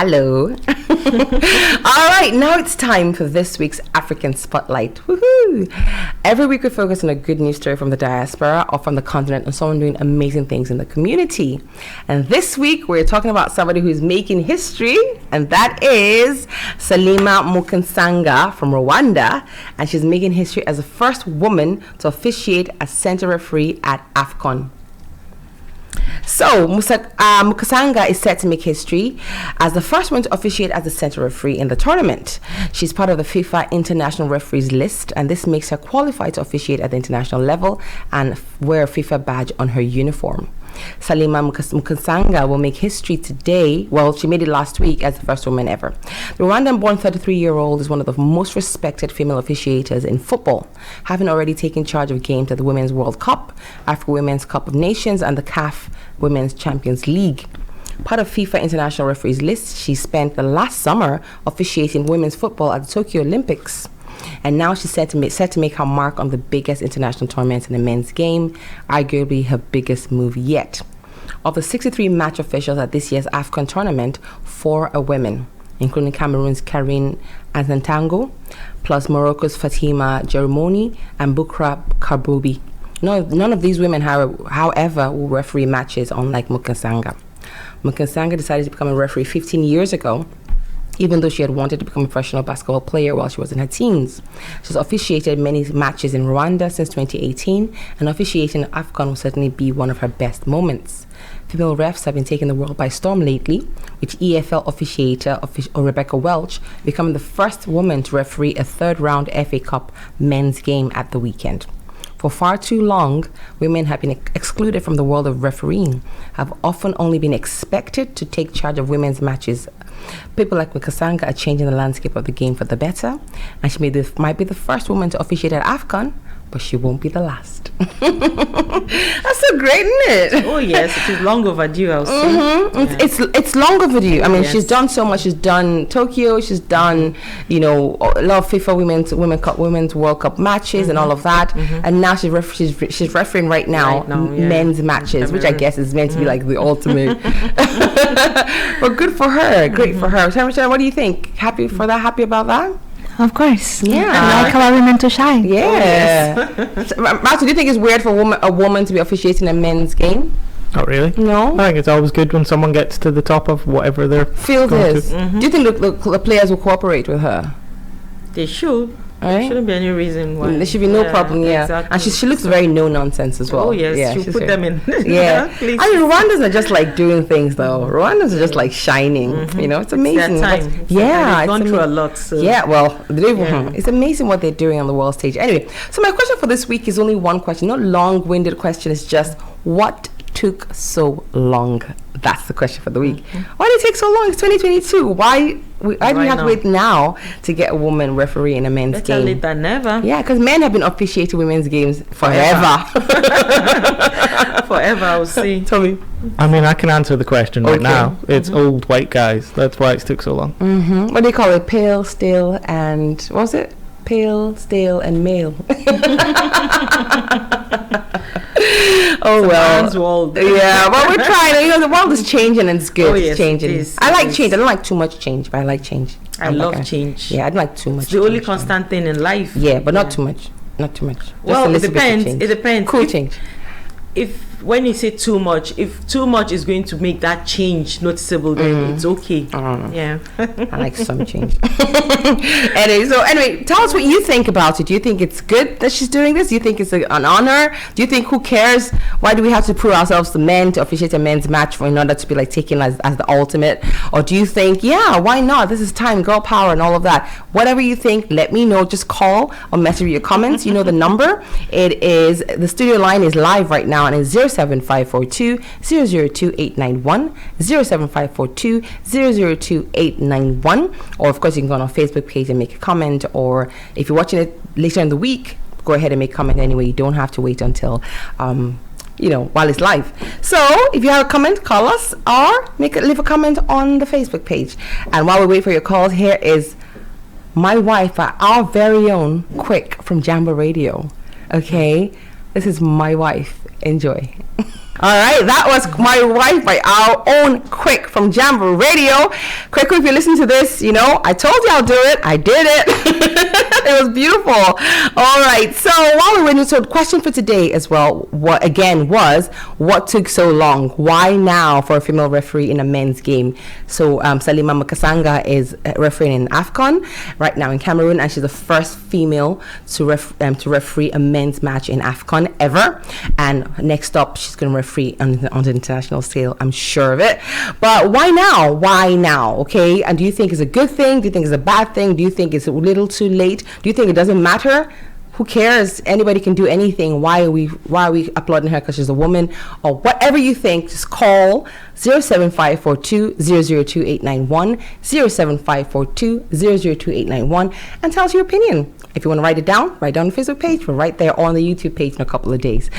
Hello. All right, now it's time for this week's African Spotlight. Woohoo! Every week we focus on a good news story from the diaspora or from the continent and someone doing amazing things in the community. And this week we're talking about somebody who's making history, and that is SALIMA MUKANSAGA from Rwanda. And she's making history as the first woman to officiate as center referee at AFCON. So, Mukasanga is set to make history as the first one to officiate as the center referee in the tournament. She's part of the FIFA International Referees list, and this makes her qualified to officiate at the international level and wear a FIFA badge on her uniform. SALIMA Mukasanga will make history today. Well, she made it last week as the first woman ever. The Rwandan-born 33-year-old is one of the most respected female officiators in football, having already taken charge of games at the Women's World Cup, Africa Women's Cup of Nations, and the CAF Women's Champions League. Part of FIFA International Referees list, she spent the last summer officiating women's football at the Tokyo Olympics. And now she's set to make her mark on the biggest international tournament in the men's game, arguably her biggest move yet. Of the 63 match officials at this year's AFCON tournament, 4 are women, including Cameroon's Karine Antango, plus Morocco's Fatima Jeromoni and Bukra Karboubi. None of these women, however, will referee matches, unlike Mukasanga. Mukasanga decided to become a referee 15 years ago, even though she had wanted to become a professional basketball player while she was in her teens. She's officiated many matches in Rwanda since 2018, and officiating at AFCON will certainly be one of her best moments. Female refs have been taking the world by storm lately, with EFL officiator Rebecca Welch becoming the first woman to referee a third-round FA Cup men's game at the weekend. For far too long, women have been excluded from the world of refereeing, have often only been expected to take charge of women's matches. People like Mukasanga are changing the landscape of the game for the better, and she might be the first woman to officiate at AFCON, but she won't be the last. That's so great, isn't it? Oh yes, it is long overdue, I'll say. Mm-hmm. It's long overdue. I mean, she's done so much. She's done Tokyo. She's done, a lot of FIFA Women's World Cup matches and all of that. And now she's refereeing right now men's matches, which I guess is meant to be like the ultimate. But good for her. Great for her. Michelle, what do you think? Happy for that? Happy about that? Of course. Yeah. I like our women to shine. Yeah. Martha, do you think it's weird for a woman to be officiating a men's game? Not really. No? I think it's always good when someone gets to the top of whatever they're Field is. Do you think the players will cooperate with her? They should. Right? There shouldn't be any reason why. There should be no problem, Exactly. And she looks very no-nonsense as well. Oh, yes. She'll put them in. Yeah. Please. I mean, Rwandans are just like doing things, though. Rwandans are just like shining. It's amazing. It's their time. They've gone through a lot. So. Yeah, well, it's amazing what they're doing on the world stage. Anyway, so my question for this week is only one question. Not long-winded question. It's just, what took so long? That's the question for the week. Why did it take so long? It's 2022. Why do we have to wait now to get a woman referee in a men's game? Better late than never. Yeah, because men have been officiating women's games forever. Forever, I'll see. Tell me. I mean, I can answer the question right now. It's old white guys. That's why it took so long. What do you call it? Pale, stale, and what was it? Pale, stale, and male. Oh well. Yeah, well, we're trying. The world is changing and it's good. Oh, yes, it's changing. I like change. I don't like too much change, but I like change. I love change. Yeah, I don't like too much. It's the only constant thing in life. Yeah, but not too much. Not too much. Well, it depends. It depends. Cool change. If when you say too much, if too much is going to make that change noticeable, then it's okay. I don't know. Yeah. I like some change. Anyway, tell us what you think about it. Do you think it's good that she's doing this? Do you think it's an honor? Do you think, who cares? Why do we have to prove ourselves to men to officiate a men's match in order to be like taken as the ultimate? Or do you think, yeah, why not? This is time, girl power and all of that. Whatever you think, let me know. Just call or message your comments. You know the number. The studio line is live right now, and it's 07542 002891, 07542 002891. Or of course you can go on our Facebook page and make a comment, or if you're watching it later in the week, go ahead and make a comment anyway. You don't have to wait until while it's live. So if you have a comment, call us or leave a comment on the Facebook page. And while we wait for your calls, here is my wife, our very own Quick from Jambo Radio. Okay, this is my wife. Enjoy. All right, that was My Wife by our own Quick from Jambo Radio. Quick, if you listen to this, you know, I told you I'll do it. I did it. It was beautiful. All right, so while we're waiting, so the question for today as well, what took so long? Why now for a female referee in a men's game? So Salima Mukasanga is refereeing in AFCON right now in Cameroon, and she's the first female to referee a men's match in AFCON ever. And next up, she's going to referee on the international scale. I'm sure of it. But why now? Why now? Okay. And do you think it's a good thing? Do you think it's a bad thing? Do you think it's a little too late? Do you think it doesn't matter? Who cares? Anybody can do anything. Why are we applauding her because she's a woman? Or whatever you think, just call 07542 002 07542 and tell us your opinion. If you want to write it down on the Facebook page. We're right there on the YouTube page in a couple of days.